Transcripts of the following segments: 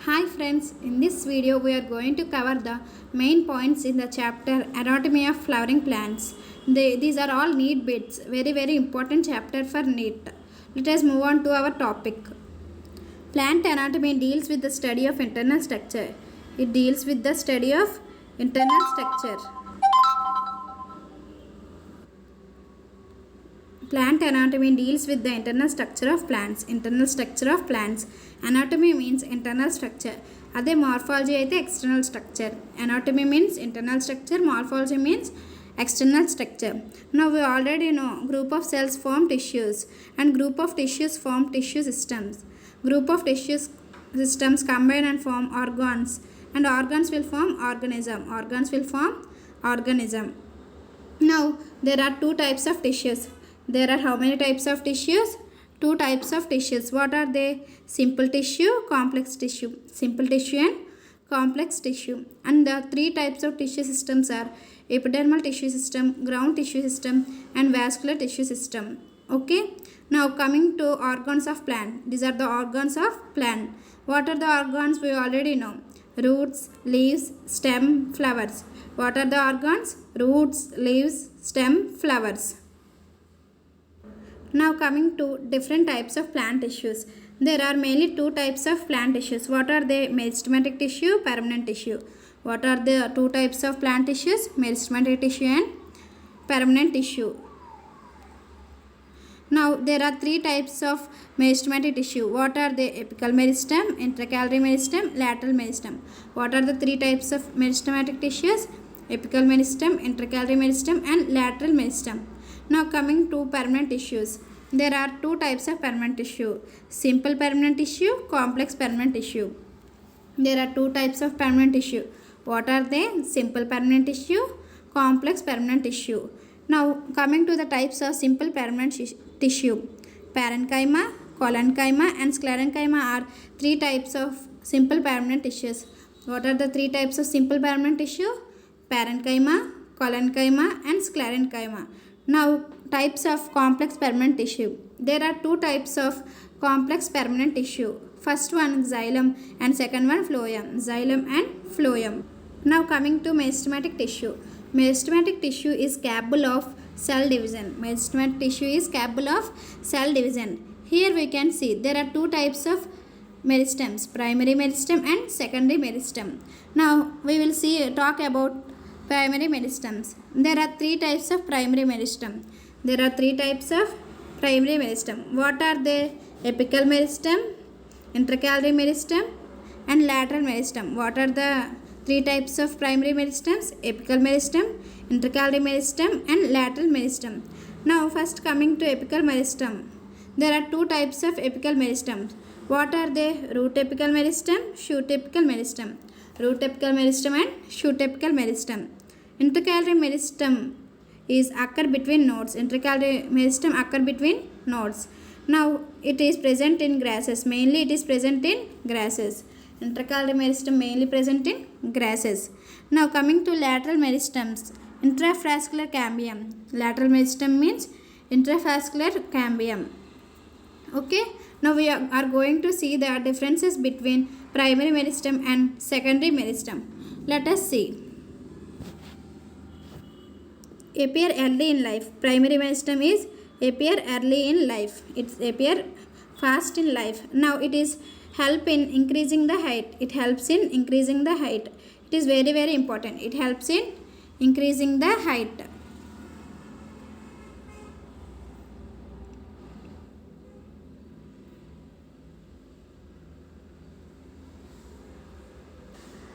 Hi friends, in this video we are going to cover the main points in the chapter Anatomy of Flowering Plants. These are all NEET bits, very important chapter for NEET. Let us move on to our topic. Plant anatomy deals with the study of internal structure. It deals with the study of internal structure. Plant anatomy deals with the internal structure of plants. Internal structure of plants. Anatomy means internal structure. అదే morphology అయితే external structure. Anatomy means internal structure. Morphology means external structure. Now we already know group of cells form tissues and group of tissues form tissue systems. Group of tissue systems combine and form organs and organs will form organism. Organs will form organism. Now there are two types of tissues. There are how many types of tissues? Two types of tissues. What are they? Simple tissue, complex tissue. Simple tissue and complex tissue. And the three types of tissue systems are epidermal tissue system, ground tissue system and vascular tissue system. Okay. Now coming to organs of plant. These are the organs of plant. What are the organs? We already know. Roots, leaves, stem, flowers. What are the organs? Roots, leaves, stem, flowers. Now coming to different types of plant tissues. There are mainly two types of plant tissues. What are they? Meristematic tissue, permanent tissue. What are the two types of plant tissues? Meristematic tissue and permanent tissue. Now there are three types of meristematic tissue. What are they? Apical meristem, intercalary meristem, lateral meristem. What are the three types of meristematic tissues? Apical meristem, intercalary meristem and lateral meristem. Now coming to permanent tissues. There are two types of permanent tissue. Simple permanent tissue, complex permanent tissue. There are two types of permanent tissue. What are they? Simple permanent tissue, complex permanent tissue. Now coming to the types of simple permanent tissue. Parenchyma, collenchyma and sclerenchyma are three types of simple permanent tissues. What are the three types of simple permanent tissue? Parenchyma, collenchyma and sclerenchyma. Now types of complex permanent tissue. There are two types of complex permanent tissue. First one xylem and second one phloem. Xylem and phloem. Now coming to meristematic tissue. Meristematic tissue is capable of cell division. Meristematic tissue is capable of cell division. Here we can see there are two types of meristems, primary meristem and secondary meristem. Now we will talk about primary meristems. There are three types of primary meristem. There are three types of primary meristem. What are they? Apical meristem, intercalary meristem and lateral meristem. What are the three types of primary meristems? Apical meristem, intercalary meristem and lateral meristem. Now first coming to apical meristem. There are two types of apical meristems. What are they? Root apical meristem, shoot apical meristem. Root apical meristem and shoot apical meristem. Intercalary meristem is occur between nodes. Intercalary meristem occur between nodes. Now it is present in grasses. Mainly it is present in grasses. Intercalary meristem mainly present in grasses. Now coming to lateral meristems. Intravascular cambium. Lateral meristem means intravascular cambium. Okay. Now we are going to see the differences between primary meristem and secondary meristem. Let us see. Appear early in life. Primary meristem is appear early in life. It's appear fast in life. Now it is help in increasing the height. It helps in increasing the height. It is very important. It helps in increasing the height.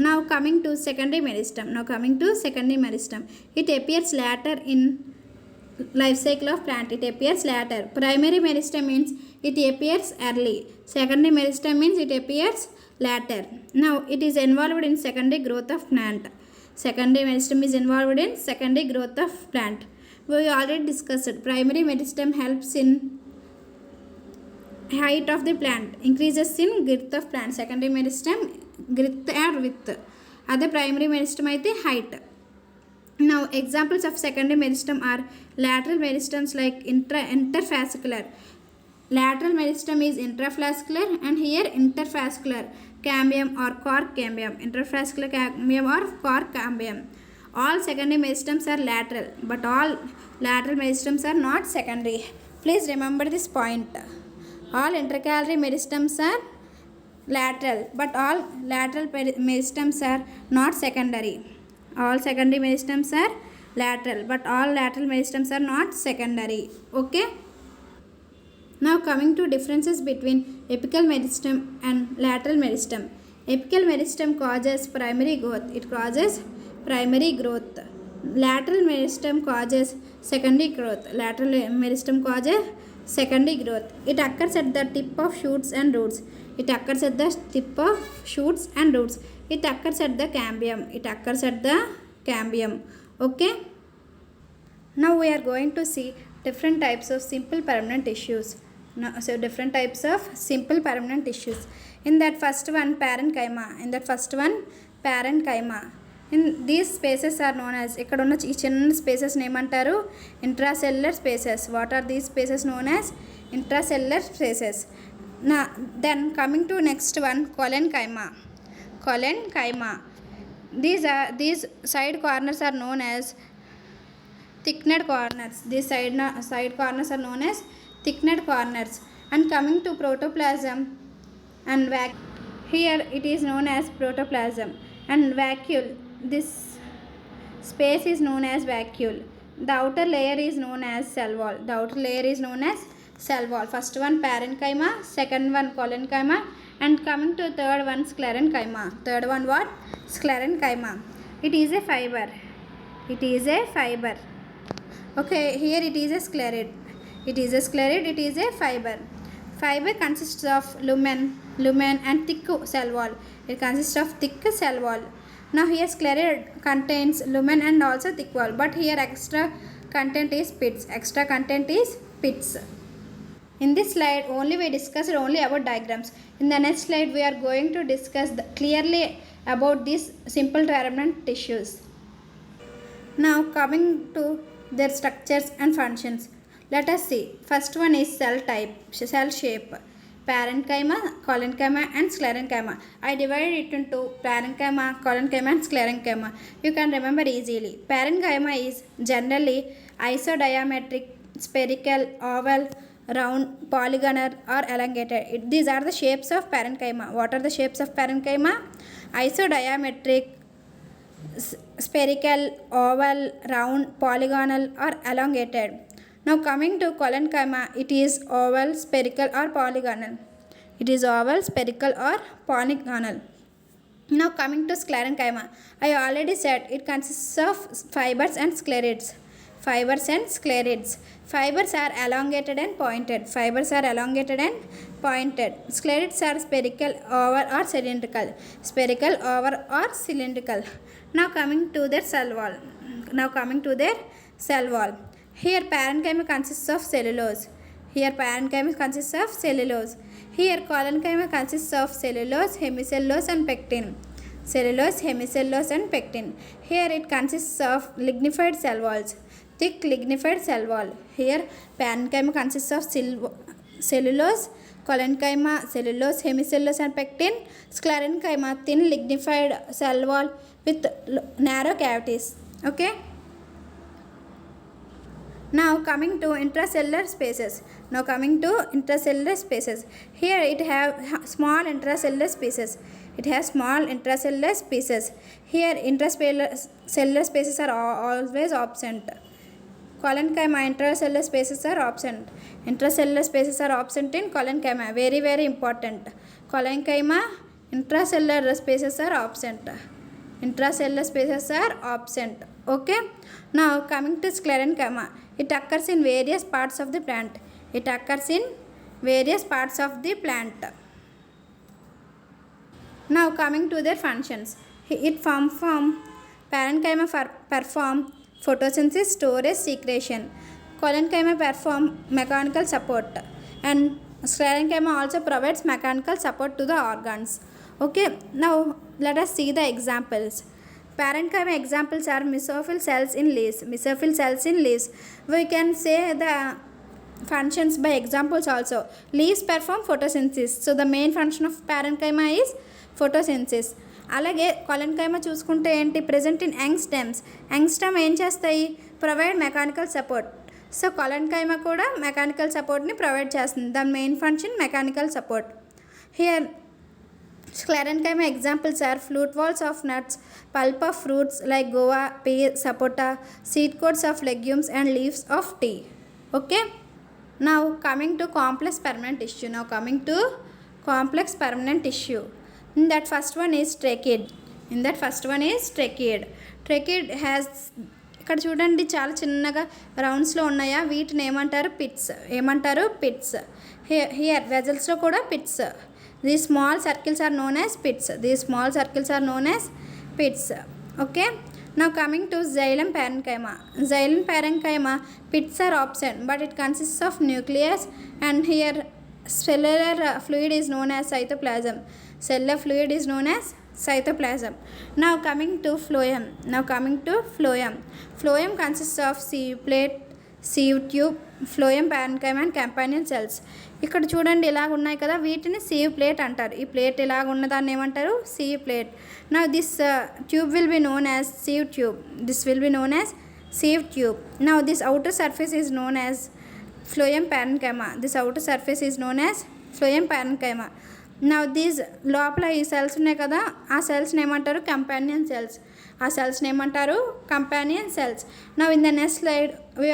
Now coming to secondary meristem. It appears later in life cycle of plant. It appears later. Primary meristem means it appears early. Secondary meristem means it appears later. Now it is involved in secondary growth of plant. Secondary meristem is involved in secondary growth of plant. We already discussed it. Primary meristem helps in height of the plant, increases in girth of plant. Secondary meristem girth or width. Other primary meristem aithe height. Now examples of secondary meristem are lateral meristems like interfascicular. Lateral meristem is intrafascicular and here interfascicular cambium or cork cambium. Interfascicular cambium or cork cambium. All secondary meristems are lateral, but all lateral meristems are not secondary. Please remember this point. All intercalary meristems are lateral, but all lateral meristems are not secondary. All secondary meristems are lateral, but all lateral meristems are not secondary. Okay. Now coming to differences between apical meristem and lateral meristem. Apical meristem causes primary growth. It causes primary growth. Lateral meristem causes secondary growth. Lateral meristem causes secondary growth. It occurs at the tip of shoots and roots. It occurs at the tip of shoots and roots. It occurs at the cambium. It occurs at the cambium. Okay. Now we are going to see different types of simple permanent tissues. Now, so different types of simple permanent tissues. In that first one, parenchyma. In these spaces are known as, ఇక్కడ ఉన్న ఈ చిన్న spaces ఏమంటారు, intracellular spaces. What are these spaces known as intracellular spaces. Now then coming to next one, collenchyma. These side corners are known as thickened corners. These side corners are known as thickened corners. And coming to protoplasm and here it is known as protoplasm and vacuole. This space is known as vacuole. The outer layer is known as cell wall. First one parenchyma, second one collenchyma, and coming to third one sclerenchyma. Sclerenchyma. It is a fiber. Okay, here it is a sclerid. It is a fiber. Fiber consists of lumen and thick cell wall. It consists of thick cell wall. Now here sclerid contains lumen and also thick wall, but here extra content is pits. In this slide we discussed only about diagrams. In the next slide we are going to discuss clearly about these simple permanent tissues. Now coming to their structures and functions, let us see. First one is cell shape. Parenchyma, collenchyma and sclerenchyma. I divided it into parenchyma, collenchyma and sclerenchyma. You can remember easily. Parenchyma is generally isodiametric, spherical, oval, round, polygonal or elongated. These are the shapes of parenchyma. What are the shapes of parenchyma? Isodiametric, spherical, oval, round, polygonal or elongated. Now coming to collenchyma, it is oval, spherical or polygonal. Now coming to sclerenchyma, I already said it consists of fibers and sclerids. Fibers are elongated and pointed. Sclerids are spherical, oval or cylindrical. Now coming to their cell wall. Here parenchyma consists of cellulose. Here collenchyma consists of cellulose, hemicellulose and pectin. Here it consists of lignified cell walls. Thick lignified cell wall. Here parenchyma consists of cellulose, collenchyma cellulose, hemicellulose and pectin. Sclerenchyma thin lignified cell wall with narrow cavities. Okay. Now coming to intracellular spaces. Here it have small intracellular spaces. Here intracellular spaces are always absent. Collenchyma intracellular spaces are absent. In collenchyma. Very, very important. Collenchyma intracellular spaces are absent. Okay. Now coming to sclerenchyma. It occurs in various parts of the plant. Now coming to their functions. Parenchyma perform photosynthesis, storage, secretion. Collenchyma perform mechanical support, and sclerenchyma also provides mechanical support to the organs. Okay, now let us see the examples. Parenchyma examples are mesophyll cells in leaves. We can say the functions by examples also. Leaves perform photosynthesis. So the main function of parenchyma is photosynthesis. అలాగే కొలెన్కైమ చూసుకుంటే ఏంటి, present in young stems. Young stem ఏం చేస్తాయి, provide mechanical support. So కొలెన్కైమ కూడా mechanical సపోర్ట్ని provide చేస్తుంది. దాని main function mechanical support. Here sclerenchyma examples are flute walls of nuts, pulp of fruits like guava, pear, sapota, seed coats of legumes and leaves of tea. Okay, now coming to complex permanent tissue. In that first one is trachea. Trachea has, ఇక్కడ చూడండి చాలా చిన్నగా రౌండ్స్లో ఉన్నాయా, వీటిని ఏమంటారు, pits. Here వెజల్స్లో కూడా pits. These small circles are known as pits. Okay, now coming to xylem parenchyma. Pits are absent, but it consists of nucleus, and here cellular fluid is known as cytoplasm. Now coming to phloem. Phloem consists of sieve plate, sieve tube, phloem parenchyma and companion cells. ఇక్కడ చూడండి ఇలాగ ఉన్నాయి కదా, వీటిని sieve plate అంటారు. ఈ plate ఇలాగ ఉన్నదాన్ని ఏమంటారు, sieve plate. Now this tube will be known as sieve tube. Now this outer surface is known as phloem parenchyma. Now these లోపల ఈ సెల్స్ ఉన్నాయి కదా, ఆ సెల్స్ని ఏమంటారు, companion cells. Now in the next slide we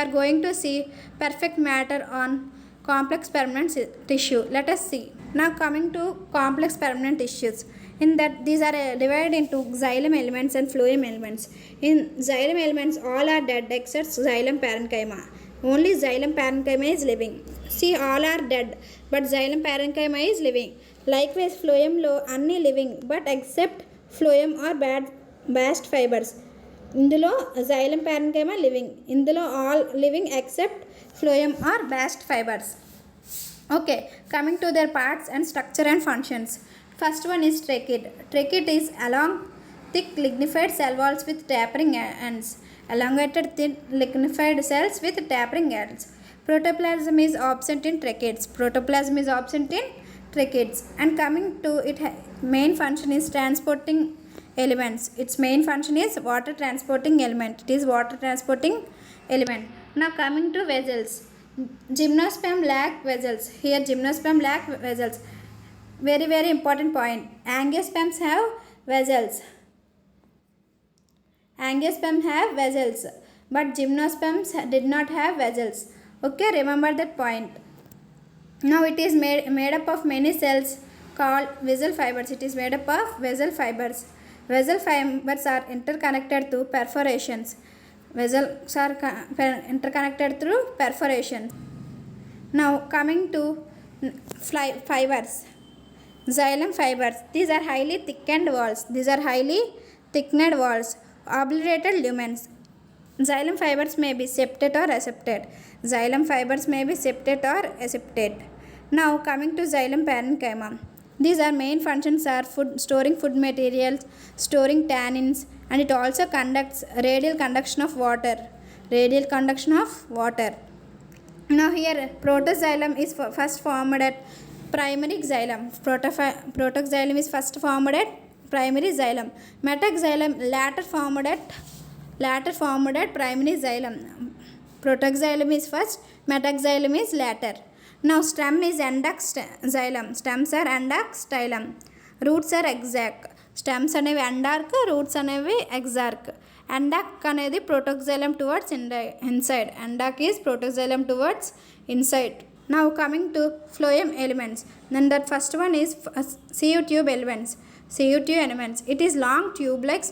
are going to see perfect matter on complex permanent tissue. Let us see. Now coming to complex permanent tissues. In that these are divided into xylem elements and phloem elements. In xylem elements all are dead except xylem parenchyma. Only xylem parenchyma is living. See, all are dead but xylem parenchyma is living. Likewise phloem lo anni living but except phloem or bast fibers. ఇందులో xylem parenchyma living, ఇందులో all living except phloem or bast fibers. Okay, coming to their parts and structure and functions. First one is trachea. Trachea is along thick lignified cell walls with tapering ends. Elongated thin lignified cells with tapering ends. Protoplasm is absent in tracheids. And coming to its main function is transporting elements. Its main function is water transporting element. Now coming to vessels. Gymnosperm lack vessels. Here gymnosperm lack vessels. Very very important point. Angiosperms have vessels. But gymnosperms did not have vessels. Okay, remember that point. Now it is made up of many cells called vessel fibers. Vessel fibers are interconnected through perforations. Now coming to fibers. Xylem fibers. These are highly thickened walls. Obliterated lumens. Xylem fibers may be septate or aseptate. Now coming to xylem parenchyma. These are main functions are storing food materials, storing tannins, and it also conducts radial conduction of water. Now here protoxylem is first formed at primary xylem. Protoxylem is first formed at primary xylem. Metaxylem later formed at primary xylem. Protoxylem is first, metaxylem is later. Now stem is endoxylem. Stems are endoxylem. Roots are exarch. Stems అనేవి ఎండార్క్, roots అనేవి ఎగ్జార్క్. ఎండాక్ అనేది protoxylem towards inside. Endoc is protoxylem towards inside. Now coming to phloem elements. Then that first one is sieve tube elements. It is long tube-like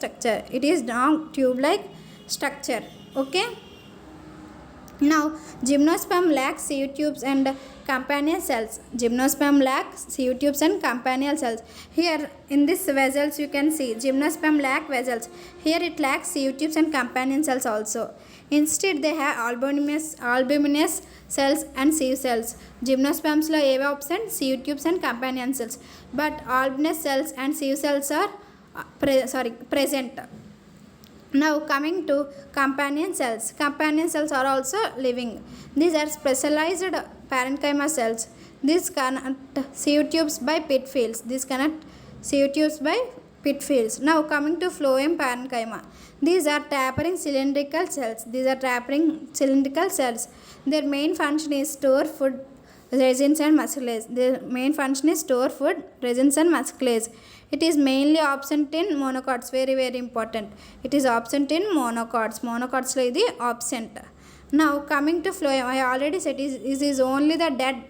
structure. Okay. Now gymnosperm lacks sieve tubes and companion cells. Here in this vessels you can see gymnosperm lack vessels. Here it lacks sieve tubes and companion cells also. Instead they have albuminous cells and sieve cells. Gymnosperms lo eva absent, sieve tubes and companion cells, but albuminous cells and sieve cells are present. Now coming to companion cells. Companion cells are also living. These are specialized parenchyma cells. These connect sieve tubes by pit fields. These connect sieve tubes by pit fields. Now coming to phloem parenchyma. These are tapering cylindrical cells. These are tapering cylindrical cells. Their main function is store food, resins and musculase. Their main function is store food, resins and musculase. It is mainly absent in monocots. Very very important. It is absent in monocots. Monocots lo idi absent. Now coming to phloem, I already said it is only the dead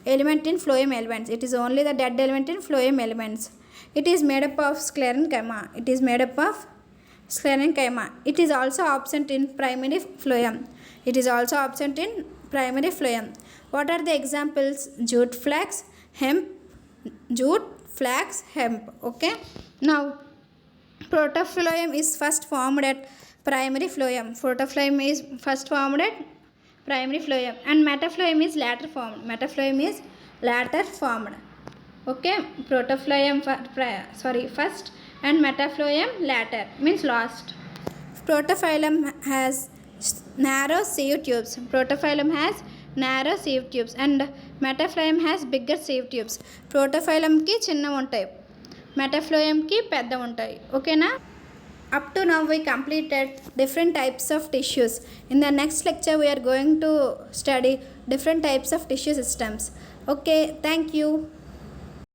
element in phloem elements. It is only the dead element in phloem elements. It is made up of sclerenchyma. It is made up of sclerenchyma. It is also absent in primary phloem. It is also absent in primary phloem. What are the examples? Jute, flax, hemp, jute, flax, hemp. Okay. Now protophyllum is first formed at primary phloem. Protophyllum is first formed at primary phloem, and metaphyllum is later formed. Metaphyllum is later formed. Okay, protophyllum first and metaphyllum later, means last. Protophyllum has narrow sieve tubes. Protophyllum has narrow sieve tubes and metaphyllum has bigger sieve tubes. Protophyllum ki chinna untayi, metaphyllum ki pedda untayi. Okay na? Up to now we completed different types of tissues. In the next lecture we are going to study different types of tissue systems. Okay, thank you.